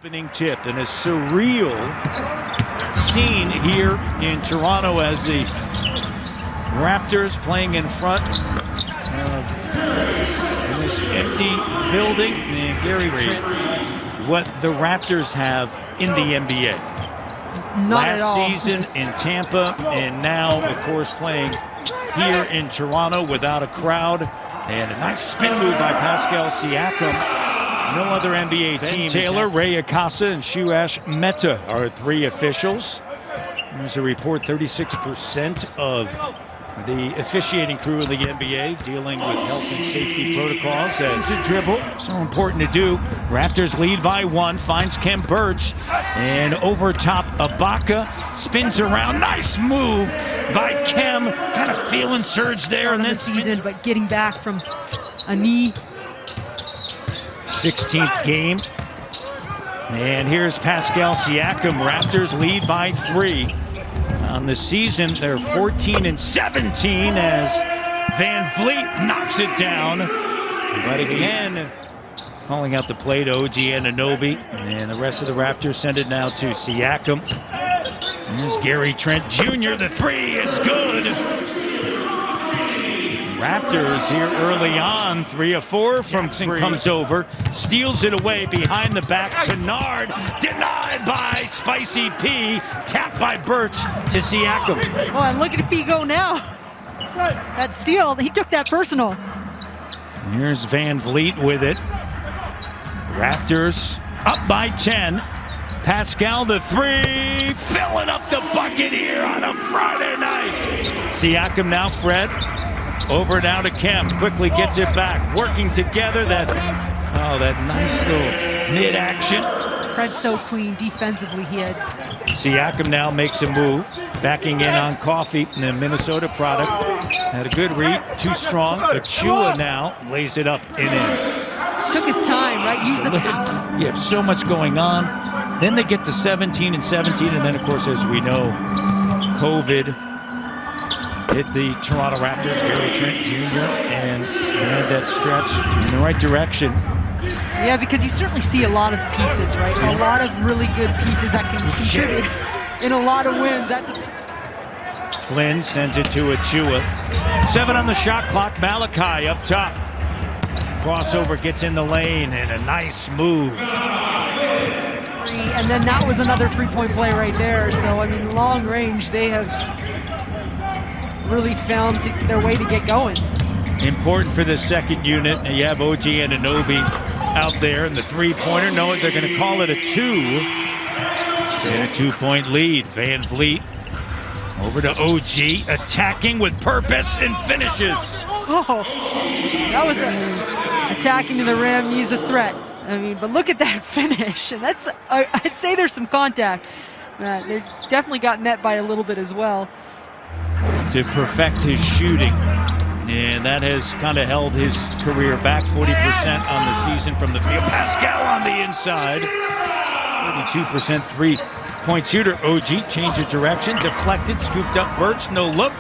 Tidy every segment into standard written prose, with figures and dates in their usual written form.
Opening tip and a surreal scene here in Toronto as the Raptors playing in front of this empty building. And Gary Trent, what the Raptors have in the NBA. Not at all. Last season in Tampa, and now, of course, playing here in Toronto without a crowd. And a nice spin move by Pascal Siakam. No other NBA team. Taylor, Ray Akasa, and Shuash Mehta are three officials. There's a report 36% of the officiating crew of the NBA dealing with health and safety protocols as a dribble. So important to do. Raptors lead by one, finds Khem Birch, and over top Ibaka, spins around. Nice move by Khem. Kind of feeling surge there, and then season, but getting back from a knee. 16th game. And here's Pascal Siakam. Raptors lead by 3. On the season, they're 14-17 as Van Vliet knocks it down. But again, calling out the play to OG Anunoby. And the rest of the Raptors send it now to Siakam. Here's Gary Trent Jr. The three is good. Raptors here early on, 3 of 4 from three. Comes over, steals it away behind the back. Kennard denied by Spicy P. Tapped by Birch to Siakam. Oh, and look at P go now. That steal, he took that personal. Here's Van Vliet with it. Raptors up by 10. Pascal the three, filling up the bucket here on a Friday night. Siakam now, Fred. Over now to Khem, quickly gets it back, working together. That nice little mid-action. Fred's so clean defensively. He had. Siakam now makes a move, backing in on Coffee, the Minnesota product. Had a good read, too strong. Achua now lays it up and in. Took his time, right? Use the power. You have so much going on. Then they get to 17 and 17, and then, of course, as we know, COVID hit the Toronto Raptors. Gary Trent Jr. and had that stretch in the right direction. Yeah, because you certainly see a lot of pieces, right? A lot of really good pieces that can contribute in a lot of wins. Flynn sends it to Achua. 7 on the shot clock. Malachi up top. Crossover gets in the lane and a nice move. And then that was another three-point play right there. So, I mean, long range, they have really found their way to get going. Important for the second unit. And you have OG Anunoby out there in the three-pointer, knowing they're going to call it a 2. And a 2-point lead. Van Vliet over to OG, attacking with purpose and finishes. Oh, that was attacking to the rim. He's a threat. I mean, but look at that finish. And that's, I'd say there's some contact. They definitely got met by a little bit as well. To perfect his shooting, and that has kind of held his career back. 40% on the season from the field. Pascal on the inside, 32% three-point shooter. OG change of direction, deflected, scooped up Birch, no look.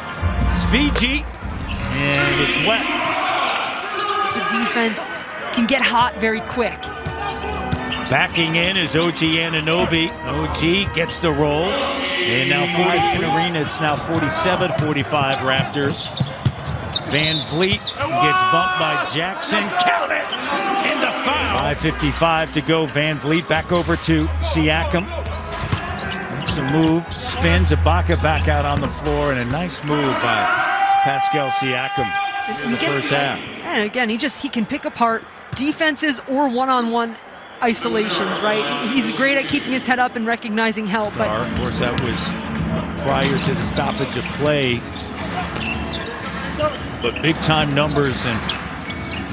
It's Fiji, and it's wet. The defense can get hot very quick. Backing in is OG Anunoby. OG gets the roll. And now 40 Arena, it's now 47-45 Raptors. Van Vliet gets bumped by Jackson. Count it! In the foul. 5:55 to go. Van Vliet back over to Siakam. Makes a move, spins. Ibaka back out on the floor, and a nice move by Pascal Siakam in the first half. And again, he can pick apart defenses or one-on-one isolations, right? He's great at keeping his head up and recognizing help. But of course, that was prior to the stoppage of play. But big-time numbers, and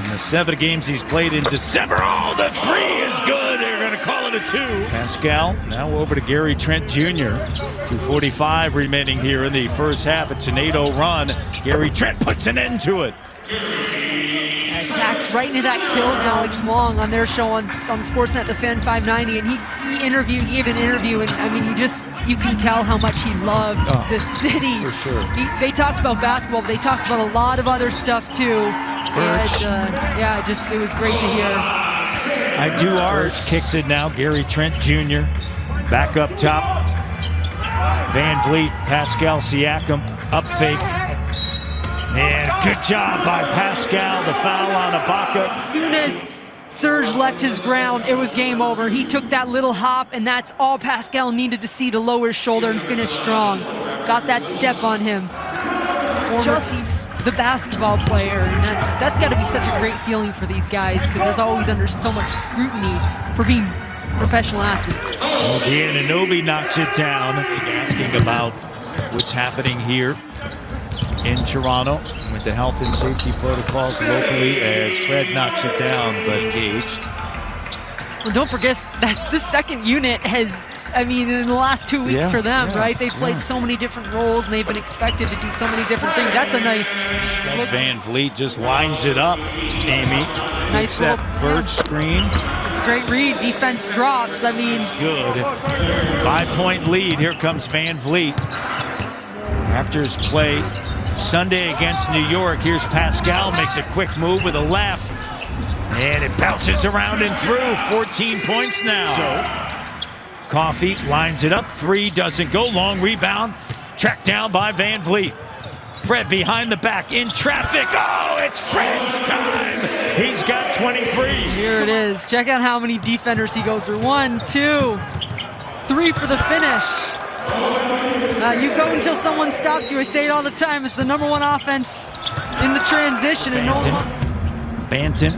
in the 7 games he's played in December, oh, the three is good. They're going to call it a 2. Pascal now over to Gary Trent Jr. 2:45 remaining here in the first half. A tornado run. Gary Trent puts an end to it. Attacks right into that kill zone. Alex Wong on their show on Sportsnet, the Fan 590, and he gave an interview, and I mean, you can tell how much he loves this city. For sure. They talked about basketball, but they talked about a lot of other stuff too. And, yeah, it was great to hear. I do ours. Kicks it now. Gary Trent Jr. back up top. Van Vliet, Pascal Siakam, up fake. And good job by Pascal. The foul on Ibaka. As soon as Serge left his ground, it was game over. He took that little hop, and that's all Pascal needed to see to lower his shoulder and finish strong. Got that step on him. Just the basketball player, and that's got to be such a great feeling for these guys, because they're always under so much scrutiny for being professional athletes. Anunoby knocks it down. Asking about what's happening here in Toronto with the health and safety protocols locally as Fred knocks it down, but engaged. Well, don't forget that this second unit has, I mean, in the last 2 weeks for them, right? They've played so many different roles, and they've been expected to do so many different things. That's a nice look. Van Vliet just lines it up, Amy. Nice that bird screen. It's a great read. Defense drops. I mean, good. 5-point lead. Here comes Van Vliet. Raptors play Sunday against New York. Here's Pascal, makes a quick move with a left. And it bounces around and through. 14 points now. Coffee lines it up. 3 doesn't go. Long rebound. Tracked down by Van Vliet. Fred behind the back in traffic. Oh, it's Fred's time. He's got 23. Here it is. Check out how many defenders he goes through. 1, 2, 3 for the finish. You go until someone stops you. I say it all the time. It's the #1 offense in the transition. Banton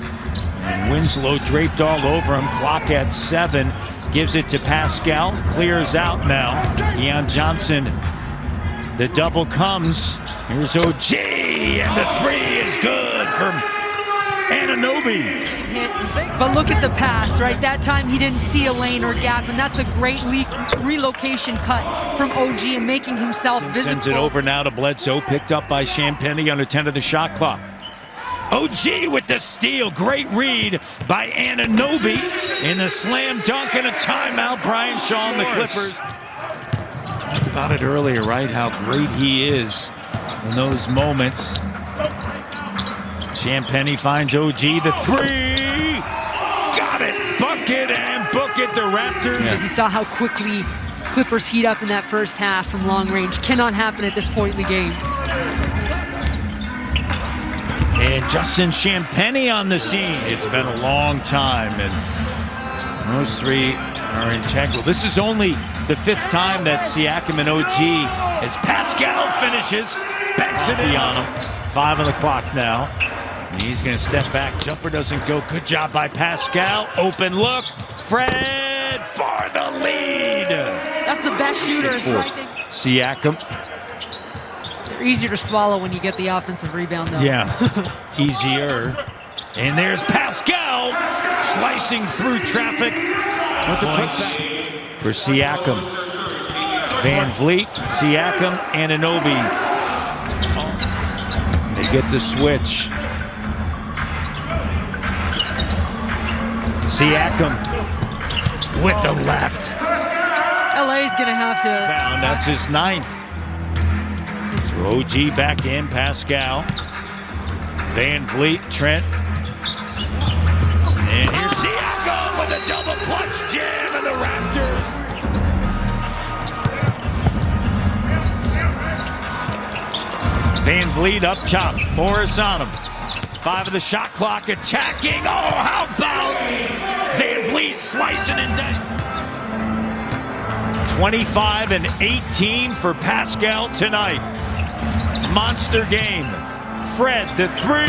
and Winslow draped all over him. Clock at 7. Gives it to Pascal. Clears out now. Keon Johnson. The double comes. Here's OG. And the 3 is good from Anunoby. But look at the pass, right? That time he didn't see a lane or gap, and that's a great relocation cut from OG and making himself visible. Sends it over now to Bledsoe, picked up by Champagnie under 10 of the shot clock. OG with the steal, great read by Anunoby in the slam dunk and a timeout. Brian Shaw and the Clippers. Talked about it earlier, right? How great he is in those moments. Champagnie finds OG, the 3. Got it. Bucket and book it. The Raptors. You saw how quickly Clippers heat up in that first half from long range. Cannot happen at this point in the game. And Justin Champagnie on the scene. It's been a long time, and those 3 are integral. This is only the 5th time that Siakam and OG, as Pascal finishes, banks it on him. 5 on the clock now. He's going to step back. Jumper doesn't go. Good job by Pascal. Open look. Fred for the lead. That's the best shooters, I think. Siakam. They're easier to swallow when you get the offensive rebound, though. Yeah, easier. And there's Pascal slicing through traffic with the points for Siakam. Van Vliet, Siakam, Anunoby. They get the switch. Siakam with the left. LA's gonna have to. That's his 9th. So OG back in, Pascal. Van Vliet, Trent. And here's Siakam with a double clutch jam and the Raptors. Van Vliet up top, Morris on him. 5 of the shot clock, attacking. Oh, how about Van Vliet slicing and dicing. 25 and 18 for Pascal tonight. Monster game. Fred, the 3.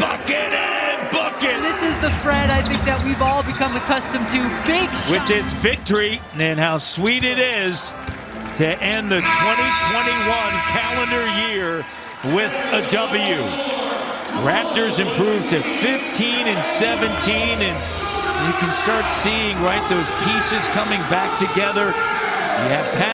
Bucket and book it. This is the Fred I think that we've all become accustomed to. Big shot. With this victory, and how sweet it is to end the 2021 calendar year with a W. Raptors improved to 15 and 17, and you can start seeing, right, those pieces coming back together. You have